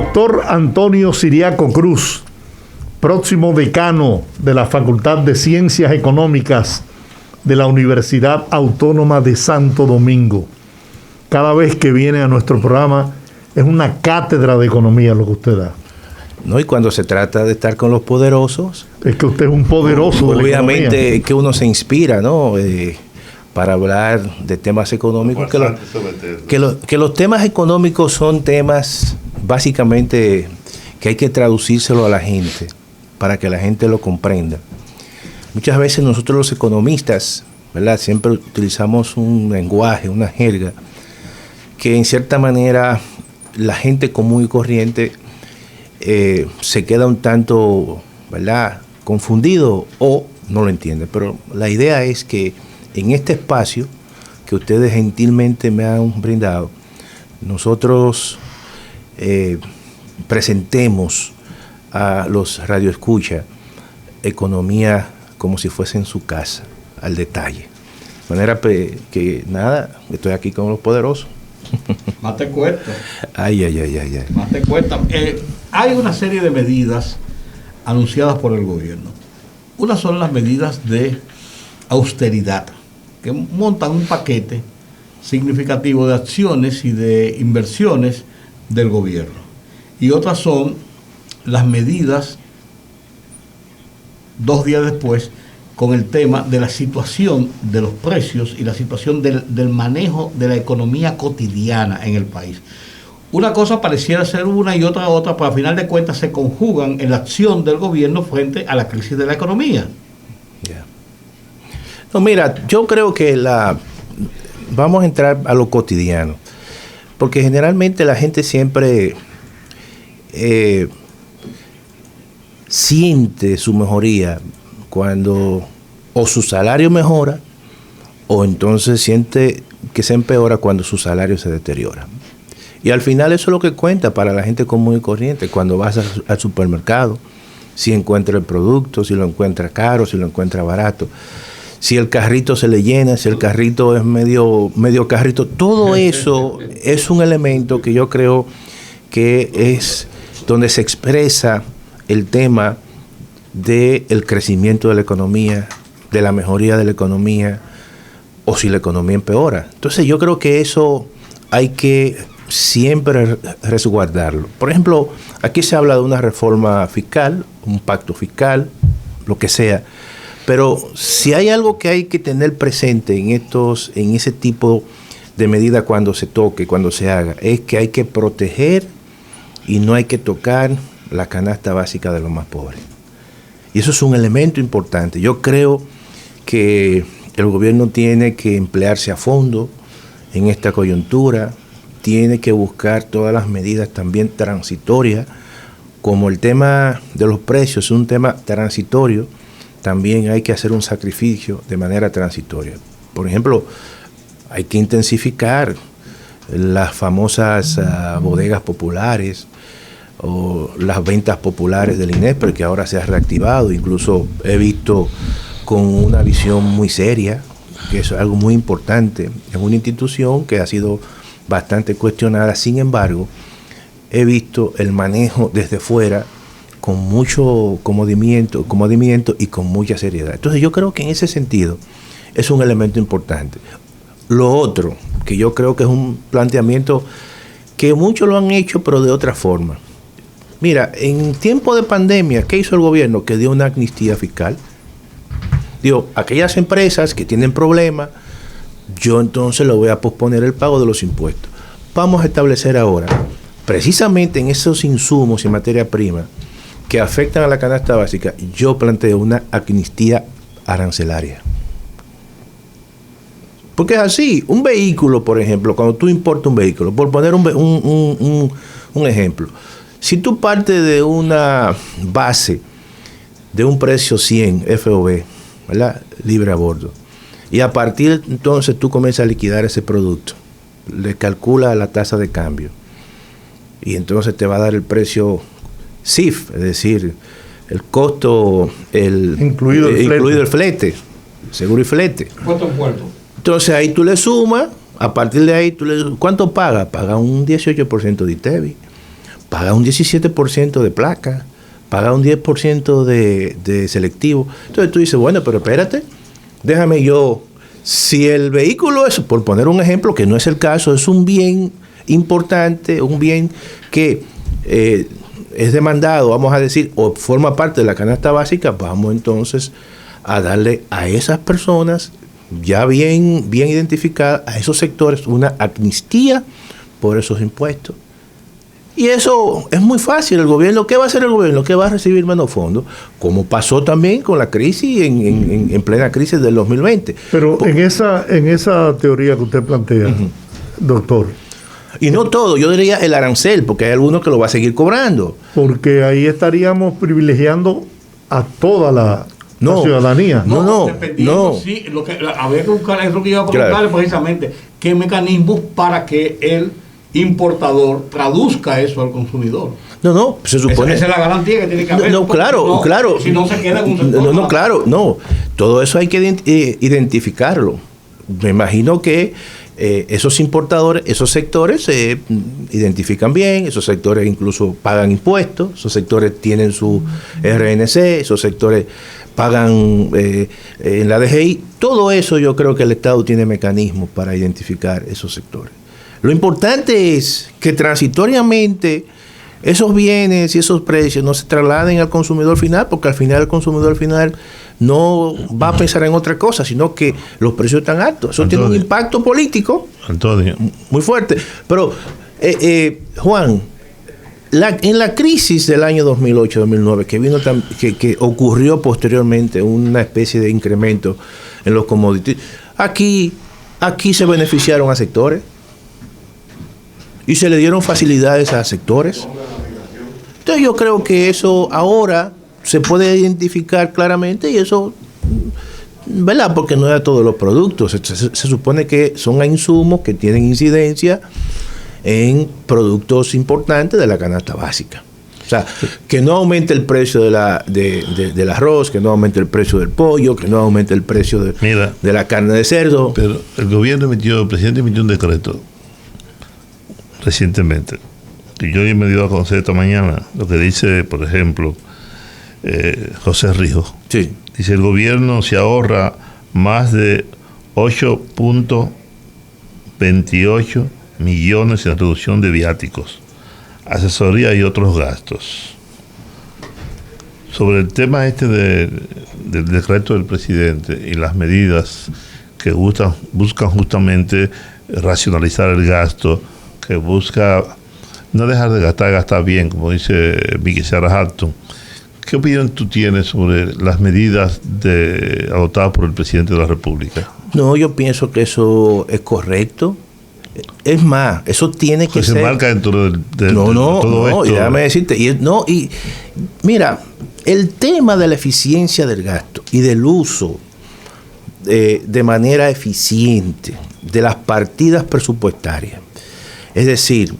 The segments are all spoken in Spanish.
Doctor Antonio Siriaco Cruz, próximo decano de la Facultad de Ciencias Económicas de la Universidad Autónoma de Santo Domingo. Cada vez que viene a nuestro programa es una cátedra de economía lo que usted da. No, y cuando se trata de estar con los poderosos, es que usted es un poderoso de la economía. Obviamente que uno se inspira, ¿no? Para hablar de temas económicos. Que los temas económicos son temas básicamente que hay que traducírselo a la gente para que la gente lo comprenda. Muchas veces nosotros los economistas, ¿verdad?, siempre utilizamos un lenguaje, una jerga, que en cierta manera la gente común y corriente se queda un tanto, ¿verdad?, confundido o no lo entiende. Pero la idea es que en este espacio que ustedes gentilmente me han brindado, nosotros presentemos a los radioescuchas economía como si fuese en su casa, al detalle. De manera que nada, estoy aquí con los poderosos. Más te cuesta. Ay. Más te cuesta. Hay una serie de medidas anunciadas por el gobierno. Unas son las medidas de austeridad, que montan un paquete significativo de acciones y de inversiones del gobierno. Y otras son las medidas 2 días después con el tema de la situación de los precios y la situación del manejo de la economía cotidiana en el país. Una cosa pareciera ser una y otra, pero al final de cuentas se conjugan en la acción del gobierno frente a la crisis de la economía. Yeah. No, mira, yo creo que vamos a entrar a lo cotidiano, porque generalmente la gente siempre siente su mejoría cuando o su salario mejora o entonces siente que se empeora cuando su salario se deteriora. Y al final eso es lo que cuenta para la gente común y corriente. Cuando vas al supermercado, si encuentra el producto, si lo encuentra caro, si lo encuentra barato, si el carrito se le llena, si el carrito es medio carrito, todo eso es un elemento que yo creo que es donde se expresa el tema del crecimiento de la economía, de la mejoría de la economía, o si la economía empeora. Entonces yo creo que eso hay que siempre resguardarlo. Por ejemplo, aquí se habla de una reforma fiscal, un pacto fiscal, lo que sea, pero si hay algo que hay que tener presente en ese tipo de medida cuando se toque, cuando se haga, es que hay que proteger y no hay que tocar la canasta básica de los más pobres. Y eso es un elemento importante. Yo creo que el gobierno tiene que emplearse a fondo en esta coyuntura, tiene que buscar todas las medidas también transitorias, como el tema de los precios es un tema transitorio, también hay que hacer un sacrificio de manera transitoria. Por ejemplo, hay que intensificar las famosas bodegas populares o las ventas populares del INESPRE, que ahora se ha reactivado. Incluso he visto con una visión muy seria, que es algo muy importante. Es una institución que ha sido bastante cuestionada, sin embargo, he visto el manejo desde fuera con mucho comedimiento y con mucha seriedad. Entonces yo creo que en ese sentido es un elemento importante. Lo otro, que yo creo que es un planteamiento que muchos lo han hecho, pero de otra forma. Mira, en tiempo de pandemia, ¿qué hizo el gobierno? Que dio una amnistía fiscal. Digo, aquellas empresas que tienen problemas, yo entonces le voy a posponer el pago de los impuestos. Vamos a establecer ahora, precisamente en esos insumos y materia prima que afectan a la canasta básica, yo planteo una amnistía arancelaria. Porque es así, un vehículo, por ejemplo, cuando tú importas un vehículo, por poner un ejemplo, si tú partes de una base de un precio 100 FOB, ¿verdad?, libre a bordo, y a partir entonces tú comienzas a liquidar ese producto, le calcula la tasa de cambio y entonces te va a dar el precio CIF, es decir, el costo, incluido el flete, seguro y flete. ¿Cuánto puerto? Entonces ahí tú le sumas, a partir de ahí ¿cuánto paga? Paga un 18% de ITEVI, paga un 17% de placa, paga un 10% de selectivo. Entonces tú dices, bueno, pero espérate, déjame yo, si el vehículo es, por poner un ejemplo, que no es el caso, es un bien importante, un bien que es demandado, vamos a decir, o forma parte de la canasta básica, vamos entonces a darle a esas personas ya bien identificadas, a esos sectores, una amnistía por esos impuestos. Y eso es muy fácil. El gobierno, ¿qué va a hacer el gobierno? ¿Qué va a recibir menos fondos? Como pasó también con la crisis, en plena crisis del 2020. Pero en esa teoría que usted plantea, doctor. Y no todo, yo diría el arancel, porque hay algunos que lo va a seguir cobrando. Porque ahí estaríamos privilegiando a toda la ciudadanía. No. Sí, habría que buscar, es lo que iba a preguntarle precisamente, qué mecanismos para que el importador traduzca eso al consumidor. No, se supone. Esa es la garantía que tiene que haber. Claro. Si no se queda en un sector. Claro. Todo eso hay que identificarlo. Me imagino que esos importadores, esos sectores se identifican bien, esos sectores incluso pagan impuestos, esos sectores tienen su RNC, esos sectores pagan en la DGI. Todo eso yo creo que el Estado tiene mecanismos para identificar esos sectores. Lo importante es que transitoriamente esos bienes y esos precios no se trasladen al consumidor final, porque al final el consumidor final no va a pensar en otra cosa, sino que los precios están altos. Eso tiene un impacto político muy fuerte. Pero, Juan, en la crisis del año 2008-2009, que ocurrió posteriormente una especie de incremento en los commodities, aquí se beneficiaron a sectores y se le dieron facilidades a sectores. Entonces yo creo que eso ahora se puede identificar claramente, y eso, ¿verdad? Porque no es a todos los productos. Se supone que son a insumos que tienen incidencia en productos importantes de la canasta básica. O sea, que no aumente el precio del arroz, que no aumente el precio del pollo, que no aumente el precio de la carne de cerdo. Pero el presidente emitió un decreto recientemente, y yo me dio a conocer esta mañana lo que dice, por ejemplo, José Rijos. Sí. Dice: el gobierno se ahorra más de 8.28 millones en reducción de viáticos, asesoría y otros gastos. Sobre el tema del decreto del presidente y las medidas que buscan justamente racionalizar el gasto, que busca no dejar de gastar bien, como dice Vicky Sarah Hatton. ¿Qué opinión tú tienes sobre las medidas adoptadas por el presidente de la República? No, yo pienso que eso es correcto. Es más, eso tiene que ser... Se marca dentro de todo esto. Y déjame decirte, y mira, el tema de la eficiencia del gasto y del uso de manera eficiente de las partidas presupuestarias, es decir,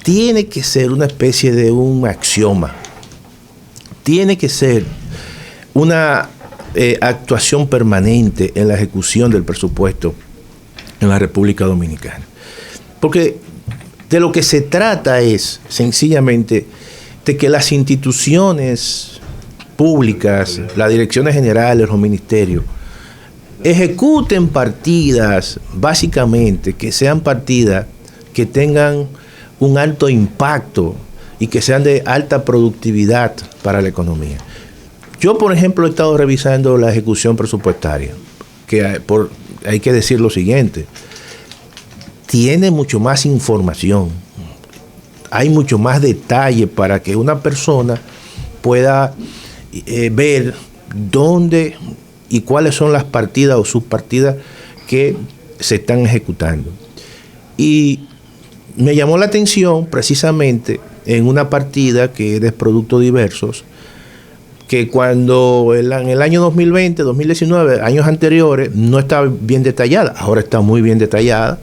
tiene que ser una especie de un axioma, tiene que ser una actuación permanente en la ejecución del presupuesto en la República Dominicana. Porque de lo que se trata es sencillamente de que las instituciones públicas, las direcciones generales, los ministerios, ejecuten partidas, básicamente, que sean partidas que tengan un alto impacto y que sean de alta productividad para la economía. Yo, por ejemplo, he estado revisando la ejecución presupuestaria, que hay que decir lo siguiente: tiene mucho más información, hay mucho más detalle para que una persona pueda ver dónde y cuáles son las partidas o subpartidas que se están ejecutando. Y me llamó la atención precisamente en una partida que es de productos diversos, que cuando en el año 2020, 2019, años anteriores, no estaba bien detallada, ahora está muy bien detallada,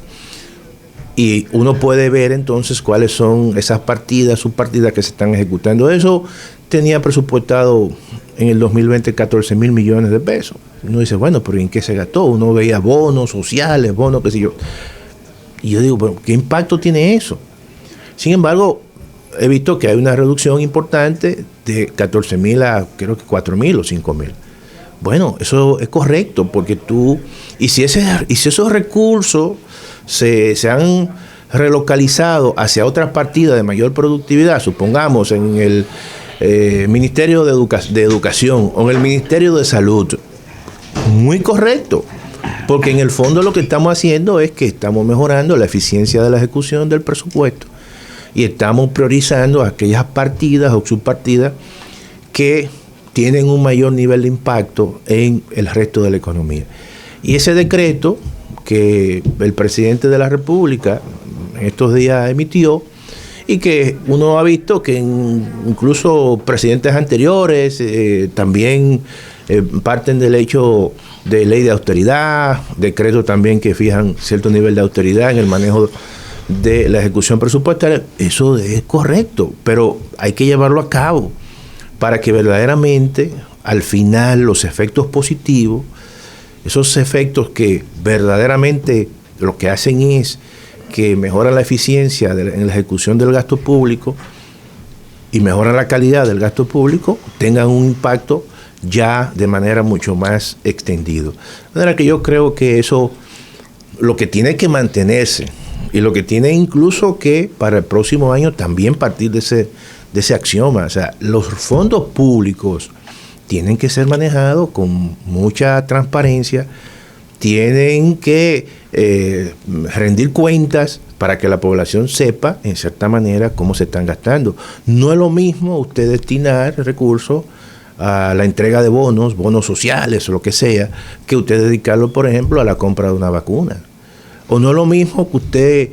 y uno puede ver entonces cuáles son esas partidas, subpartidas que se están ejecutando. Eso tenía presupuestado en el 2020 14,000 millones de pesos. Uno dice, bueno, pero ¿en qué se gastó? Uno veía bonos sociales, bonos qué sé yo. Y yo digo, bueno, ¿qué impacto tiene eso? Sin embargo, he visto que hay una reducción importante de 14.000 a creo que 4.000 o 5.000. Bueno, eso es correcto, porque y si esos recursos se han relocalizado hacia otras partidas de mayor productividad, supongamos en el Ministerio de Educación o en el Ministerio de Salud, muy correcto, porque en el fondo lo que estamos haciendo es que estamos mejorando la eficiencia de la ejecución del presupuesto y estamos priorizando aquellas partidas o subpartidas que tienen un mayor nivel de impacto en el resto de la economía. Y ese decreto que el presidente de la República en estos días emitió, y que uno ha visto que incluso presidentes anteriores también parten del hecho de ley de austeridad, decretos también que fijan cierto nivel de austeridad en el manejo de la ejecución presupuestaria. Eso es correcto, pero hay que llevarlo a cabo para que verdaderamente al final los efectos positivos, esos efectos que verdaderamente lo que hacen es que mejoran la eficiencia en la ejecución del gasto público y mejoran la calidad del gasto público, tengan un impacto ya de manera mucho más extendido. De manera que yo creo que eso, lo que tiene que mantenerse y lo que tiene incluso que para el próximo año también partir de ese axioma, o sea, los fondos públicos tienen que ser manejados con mucha transparencia, tienen que rendir cuentas para que la población sepa, en cierta manera, cómo se están gastando. No es lo mismo usted destinar recursos a la entrega de bonos sociales o lo que sea, que usted dedicarlo, por ejemplo, a la compra de una vacuna. O no es lo mismo que usted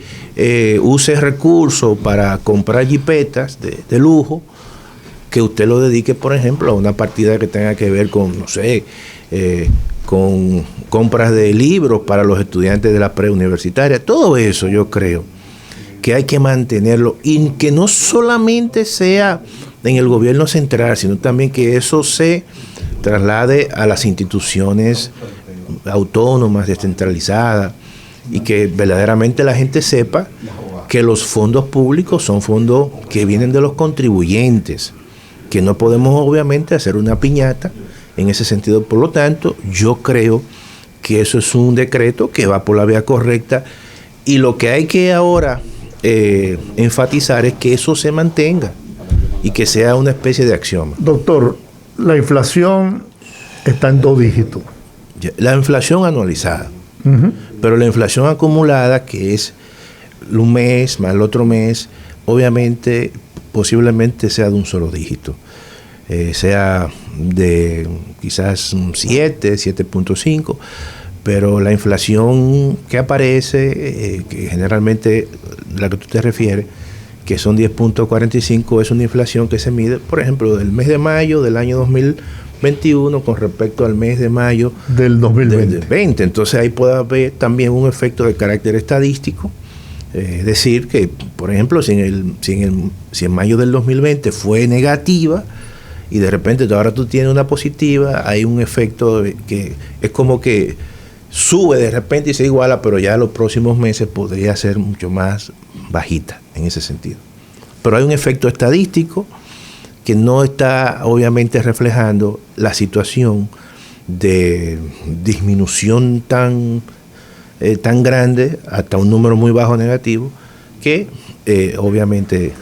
use recursos para comprar jipetas de lujo, que usted lo dedique, por ejemplo, a una partida que tenga que ver con, no sé, con compras de libros para los estudiantes de la preuniversitaria. Todo eso yo creo que hay que mantenerlo, y que no solamente sea en el gobierno central, sino también que eso se traslade a las instituciones autónomas, descentralizadas, y que verdaderamente la gente sepa que los fondos públicos son fondos que vienen de los contribuyentes, que no podemos obviamente hacer una piñata en ese sentido. Por lo tanto, yo creo que eso es un decreto que va por la vía correcta, y lo que hay que ahora enfatizar es que eso se mantenga y que sea una especie de axioma. Doctor, la inflación está en 2 dígitos. La inflación anualizada, pero la inflación acumulada, que es un mes más el otro mes, obviamente posiblemente sea de un solo dígito, sea de quizás un 7.5, pero la inflación que aparece, que generalmente la que tú te refieres, que son 10.45, es una inflación que se mide, por ejemplo, del mes de mayo del año 2021 con respecto al mes de mayo del 2020. Entonces ahí puede haber también un efecto de carácter estadístico, es decir, que por ejemplo, si en mayo del 2020 fue negativa y de repente ahora tú tienes una positiva, hay un efecto que es como que sube de repente y se iguala, pero ya los próximos meses podría ser mucho más bajita en ese sentido. Pero hay un efecto estadístico que no está obviamente reflejando la situación de disminución tan grande hasta un número muy bajo negativo que obviamente...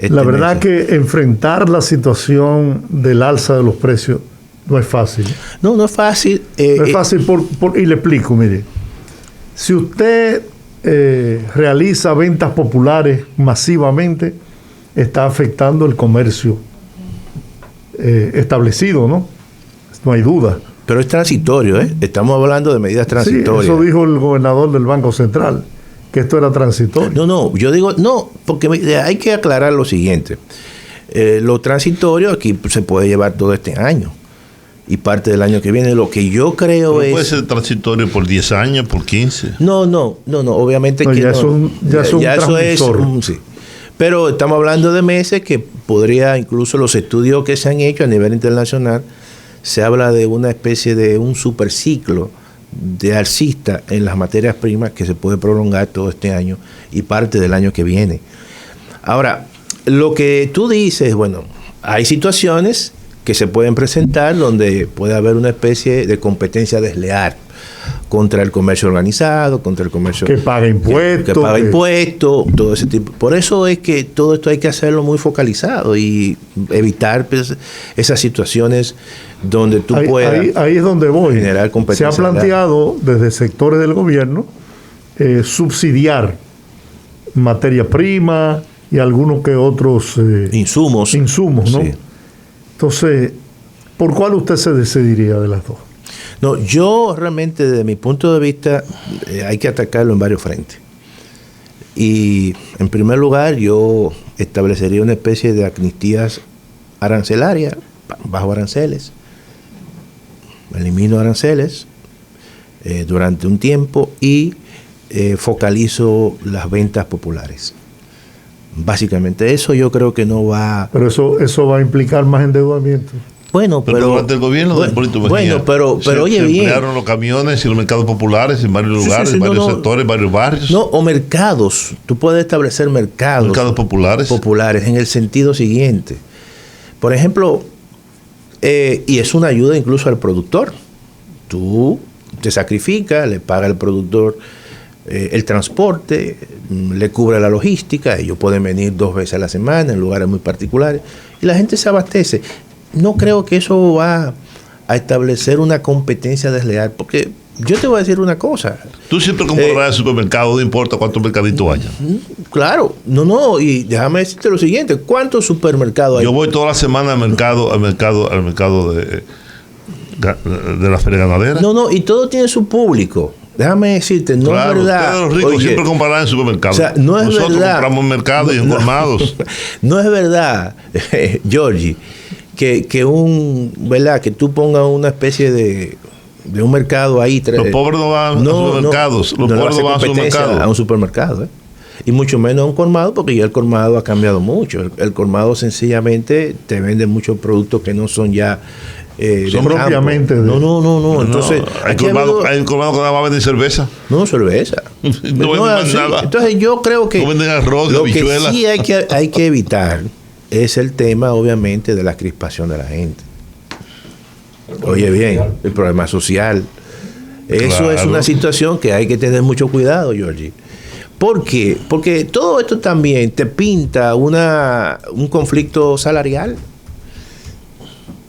La verdad que enfrentar la situación del alza de los precios no es fácil. No es fácil. No es fácil y le explico, mire. Si usted realiza ventas populares masivamente, está afectando el comercio establecido, ¿no? No hay duda. Pero es transitorio, ¿eh? Estamos hablando de medidas transitorias. Sí, eso dijo el gobernador del Banco Central, que esto era transitorio. No, yo digo, no, porque hay que aclarar lo siguiente. Lo transitorio aquí se puede llevar todo este año y parte del año que viene. Lo que yo creo es... ¿Puede ser transitorio por 10 años, por 15? No, obviamente que ya no. Ya eso es sí. Pero estamos hablando de meses que podría, incluso los estudios que se han hecho a nivel internacional, se habla de una especie de un superciclo de alcista en las materias primas que se puede prolongar todo este año y parte del año que viene. Ahora, lo que tú dices, bueno, hay situaciones que se pueden presentar donde puede haber una especie de competencia desleal contra el comercio organizado, contra el comercio que paga impuestos, que paga impuestos, todo ese tipo. Por eso es que todo esto hay que hacerlo muy focalizado y evitar pues, esas situaciones donde tú puedas ahí es donde voy. Generar competencia. Se ha planteado desde sectores del gobierno subsidiar materia prima y algunos que otros insumos, ¿no? Sí. Entonces, ¿por cuál usted se decidiría de las dos? No, yo realmente desde mi punto de vista hay que atacarlo en varios frentes. Y en primer lugar yo establecería una especie de amnistías arancelarias, bajo aranceles. Elimino aranceles durante un tiempo y focalizo las ventas populares. Básicamente eso yo creo que no va... Pero eso va a implicar más endeudamiento. Bueno, pero durante el gobierno de Hipólito Mejía, pero oye bien, se emplearon los camiones y los mercados populares en varios lugares, en varios sectores, varios barrios. No, o mercados. Tú puedes establecer mercados populares en el sentido siguiente. Por ejemplo, y es una ayuda incluso al productor. Tú te sacrificas, le paga al productor el transporte, le cubre la logística, ellos pueden venir 2 veces a la semana en lugares muy particulares y la gente se abastece. No creo que eso va a establecer una competencia desleal, porque yo te voy a decir una cosa. Tú siempre comprarás en el supermercado, no importa cuántos mercaditos haya. Claro, no, y déjame decirte lo siguiente, ¿cuántos supermercados hay? Yo voy toda la semana al mercado de la feria ganadera. No, y todo tiene su público. Déjame decirte, no claro, es verdad. Ustedes los ricos siempre comprarán en supermercado. O sea, no es Nosotros verdad. compramos en mercado y en colmados. No es verdad, Georgie, que que tú pongas una especie de un mercado ahí. Los pobres no van a supermercados. Los pobres no van a supermercados. A un supermercado, y mucho menos a un colmado, porque ya el colmado ha cambiado mucho. El colmado sencillamente te vende muchos productos que no son ya son propiamente no. Entonces hay colmado que nada más venden cerveza. No, cerveza. No venden nada. Entonces yo creo que no venden arroz, lo habichuelas. que sí hay que evitar es el tema, obviamente, de la crispación de la gente. Oye bien, el problema social. Eso claro. Es una situación que hay que tener mucho cuidado, Georgie. ¿Por qué? Porque todo esto también te pinta un conflicto salarial.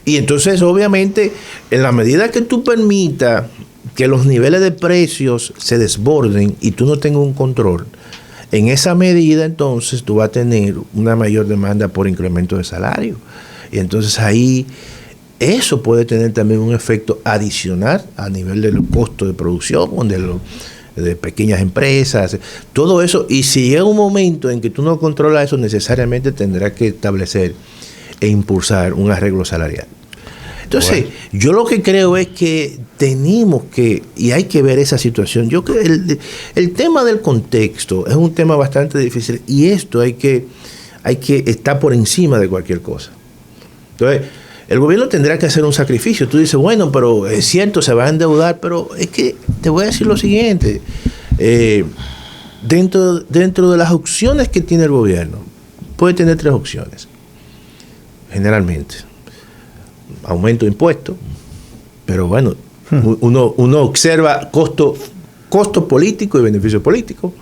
Y entonces, obviamente, en la medida que tú permitas que los niveles de precios se desborden y tú no tengas un control, en esa medida, entonces, tú vas a tener una mayor demanda por incremento de salario. Y entonces ahí, eso puede tener también un efecto adicional a nivel del costo de producción, de pequeñas empresas, todo eso. Y si llega un momento en que tú no controlas eso, necesariamente tendrás que establecer e impulsar un arreglo salarial. Entonces, yo lo que creo es que tenemos que, y hay que ver esa situación. Yo creo que el tema del contexto es un tema bastante difícil y esto hay que estar por encima de cualquier cosa. Entonces, el gobierno tendrá que hacer un sacrificio. Tú dices, bueno, pero es cierto, se va a endeudar, pero es que te voy a decir lo siguiente. Dentro de las opciones que tiene el gobierno, puede tener 3 opciones, generalmente. Aumento de impuestos, pero bueno, uno observa costo político y beneficio político.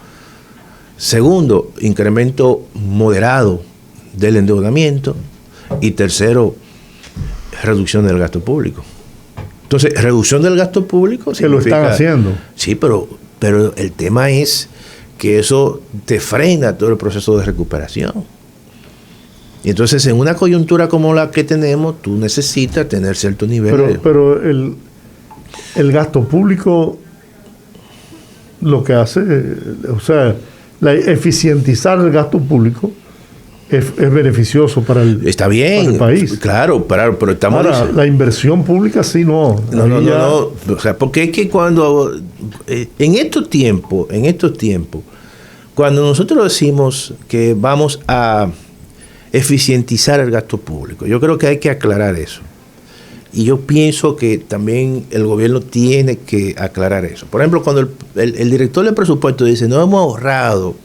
Segundo, incremento moderado del endeudamiento. Y tercero, reducción del gasto público. Entonces, reducción del gasto público que lo están haciendo. Sí, pero el tema es que eso te frena todo el proceso de recuperación. Y entonces, en una coyuntura como la que tenemos, tú necesitas tener cierto nivel. Pero el gasto público lo que hace, o sea, eficientizar el gasto público es beneficioso para Está bien, para el país. Claro, pero estamos... Ahora, la inversión pública sí no. No. O sea, porque es que cuando... En estos tiempos, cuando nosotros decimos que vamos a eficientizar el gasto público, yo creo que hay que aclarar eso. Y yo pienso que también el gobierno tiene que aclarar eso. Por ejemplo, cuando el director del presupuesto dice, no hemos ahorrado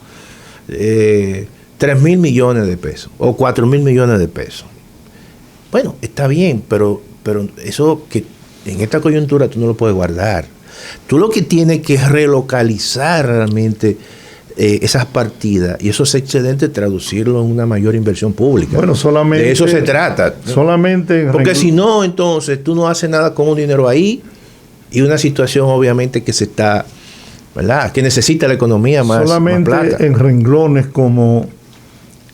3.000 millones de pesos o 4.000 millones de pesos. Bueno, está bien, pero eso que en esta coyuntura tú no lo puedes guardar. Tú lo que tienes que relocalizar realmente esas partidas y esos excedentes, traducirlo en una mayor inversión pública. Bueno, solamente... De eso se trata. Solamente... Porque si no, entonces tú no haces nada con un dinero ahí y una situación obviamente que se está, ¿verdad? Que necesita la economía más solamente más plata. En renglones como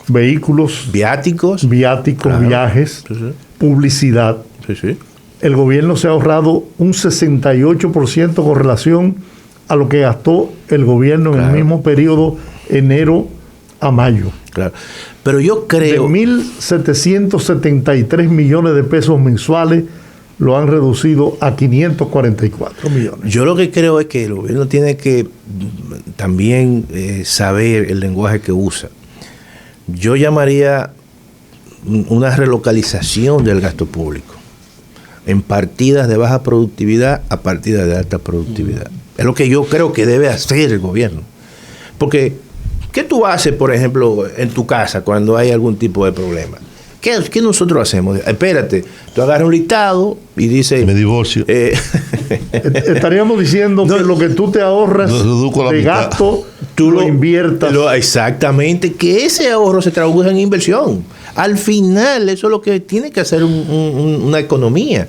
vehículos, Viáticos, claro, viajes, sí, sí. Publicidad. Sí, sí. El gobierno se ha ahorrado un 68% con relación a lo que gastó el gobierno en el mismo periodo, enero a mayo. Claro. Pero yo creo... De 1.773 millones de pesos mensuales, lo han reducido a 544 millones. Yo lo que creo es que el gobierno tiene que también saber el lenguaje que usa. Yo llamaría una relocalización del gasto público en partidas de baja productividad a partidas de alta productividad. Es lo que yo creo que debe hacer el gobierno. Porque, ¿qué tú haces, por ejemplo, en tu casa cuando hay algún tipo de problema? ¿Qué nosotros hacemos? Espérate, tú agarras un listado y dices... Me divorcio. Estaríamos diciendo que lo que tú te ahorras de gasto, tú lo inviertas. Exactamente, que ese ahorro se traduzca en inversión. Al final, eso es lo que tiene que hacer una economía.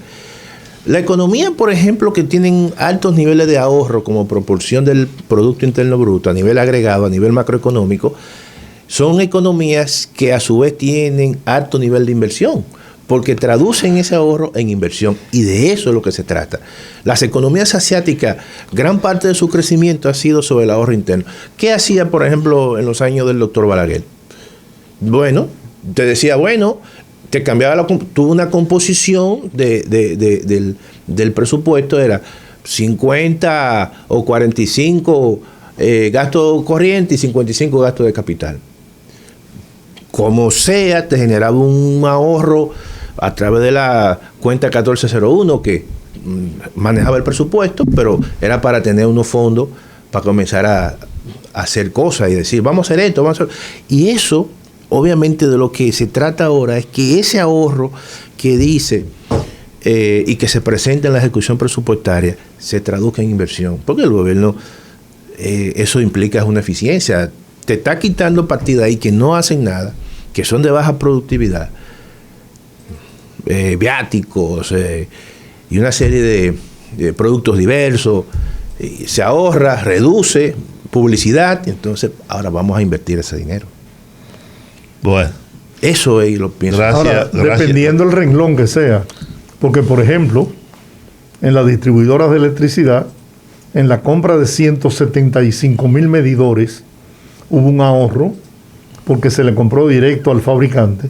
La economía, por ejemplo, que tienen altos niveles de ahorro como proporción del Producto Interno Bruto a nivel agregado, a nivel macroeconómico, son economías que a su vez tienen alto nivel de inversión, porque traducen ese ahorro en inversión, y de eso es lo que se trata. Las economías asiáticas, gran parte de su crecimiento ha sido sobre el ahorro interno. ¿Qué hacía, por ejemplo, en los años del doctor Balaguer? Bueno, te decía, te cambiaba tuvo una composición del presupuesto, era 50 o 45 gasto corriente y 55 gasto de capital. Como sea, te generaba un ahorro a través de la cuenta 1401 que manejaba el presupuesto, pero era para tener unos fondos para comenzar a hacer cosas y decir, vamos a hacer esto, vamos a hacer... Y eso, obviamente, de lo que se trata ahora es que ese ahorro que dice y que se presenta en la ejecución presupuestaria se traduzca en inversión, porque el gobierno eso implica una eficiencia. Te está quitando partidas ahí que no hacen nada, que son de baja productividad, viáticos y una serie de productos diversos, se ahorra, reduce publicidad, y entonces ahora vamos a invertir ese dinero. Bueno. Eso es lo pienso. Ahora, dependiendo del renglón que sea, porque por ejemplo, en las distribuidoras de electricidad, en la compra de 175,000 medidores, hubo un ahorro, porque se le compró directo al fabricante,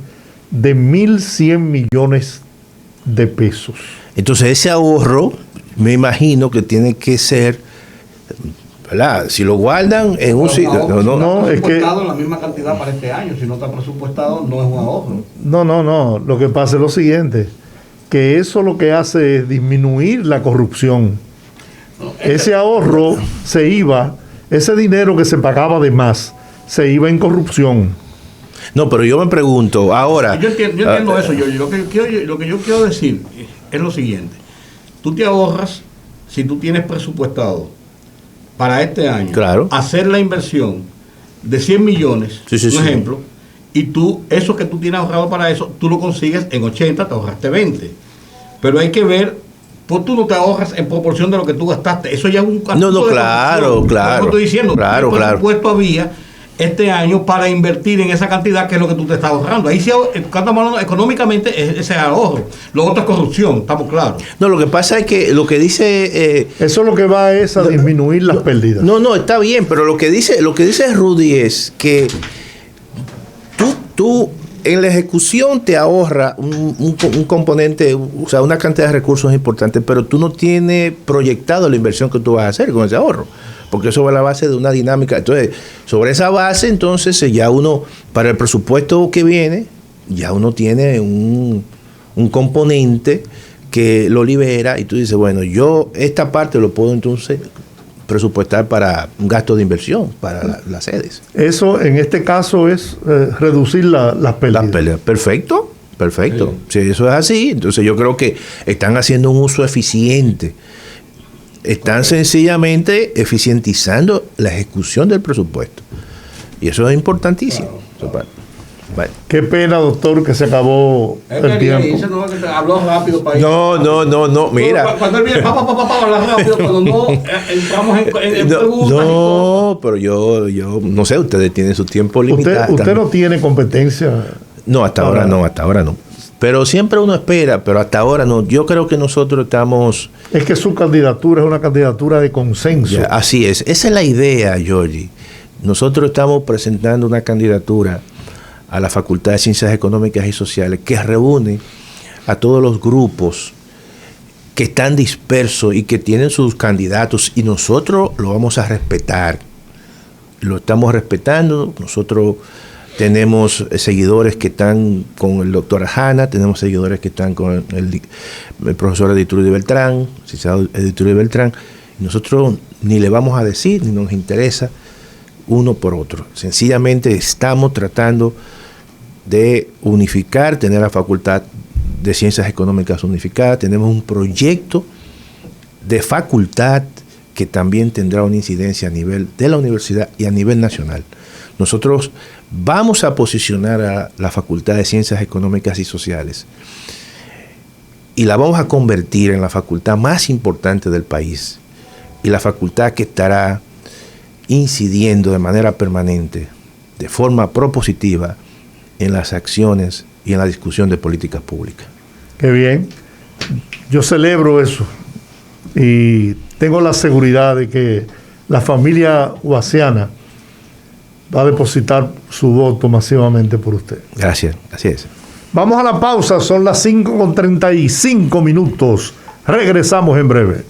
de 1.100 millones de pesos. Entonces ese ahorro, me imagino que tiene que ser, ¿verdad? Si lo guardan en un sitio... No, es que... la misma cantidad para este año, si no está presupuestado, no es un ahorro. No. Lo que pasa es lo siguiente, que eso lo que hace es disminuir la corrupción. Ese ahorro se iba, ese dinero que se pagaba de más, se iba en corrupción. No, pero yo me pregunto, ahora... Yo entiendo eso. Lo que yo quiero decir es lo siguiente. Tú te ahorras, si tú tienes presupuestado para este año, claro, hacer la inversión de 100 millones, sí, por ejemplo, y tú, eso que tú tienes ahorrado para eso, tú lo consigues en 80, te ahorraste 20. Pero hay que ver, pues tú no te ahorras en proporción de lo que tú gastaste. Eso ya es un claro. Como estoy diciendo, claro. ¿qué presupuesto había este año para invertir en esa cantidad que es lo que tú te estás ahorrando? Ahí sí, cuando estamos hablando económicamente, ese ahorro. Lo otro es corrupción, estamos claros. No, lo que pasa es que lo que dice... eso lo que va es a disminuir las pérdidas. No, está bien, pero lo que dice Rudy es que tú en la ejecución te ahorra un componente, o sea, una cantidad de recursos importantes, pero tú no tienes proyectado la inversión que tú vas a hacer con ese ahorro, porque eso va a la base de una dinámica. Entonces, sobre esa base, entonces, ya uno, para el presupuesto que viene, ya uno tiene un componente que lo libera y tú dices, bueno, yo esta parte lo puedo entonces presupuestar para un gasto de inversión para las sedes. Eso en este caso es reducir las pérdidas. Las pérdidas. Perfecto. Si eso es así, entonces yo creo que están haciendo un uso eficiente. Están sencillamente eficientizando la ejecución del presupuesto. Y eso es importantísimo. Bueno. Qué pena, doctor, que se acabó el tiempo. Habló rápido para No, mira. Cuando él viene, habla rápido, cuando no entramos en preguntas. No, pero yo no sé, ustedes tienen su tiempo limitado. Usted no tiene competencia. No, hasta ahora no. Pero siempre uno espera, pero hasta ahora no. Yo creo que nosotros estamos... Es que su candidatura es una candidatura de consenso. Así es. Esa es la idea, Georgie. Nosotros estamos presentando una candidatura a la Facultad de Ciencias Económicas y Sociales que reúne a todos los grupos que están dispersos y que tienen sus candidatos, y nosotros lo vamos a respetar. Lo estamos respetando. Nosotros tenemos seguidores que están con el doctor Arjana, tenemos seguidores que están con el profesor Editurbe Beltrán, licenciado Editurbe Beltrán. Nosotros ni le vamos a decir, ni nos interesa uno por otro. Sencillamente estamos tratando de unificar, tener la Facultad de Ciencias Económicas unificada. Tenemos un proyecto de facultad que también tendrá una incidencia a nivel de la universidad y a nivel nacional. Nosotros vamos a posicionar a la Facultad de Ciencias Económicas y Sociales y la vamos a convertir en la facultad más importante del país y la facultad que estará incidiendo de manera permanente, de forma propositiva, en las acciones y en la discusión de políticas públicas. Qué bien. Yo celebro eso y tengo la seguridad de que la familia Guasiana va a depositar su voto masivamente por usted. Gracias, así es. Vamos a la pausa, son las 5:35. Regresamos en breve.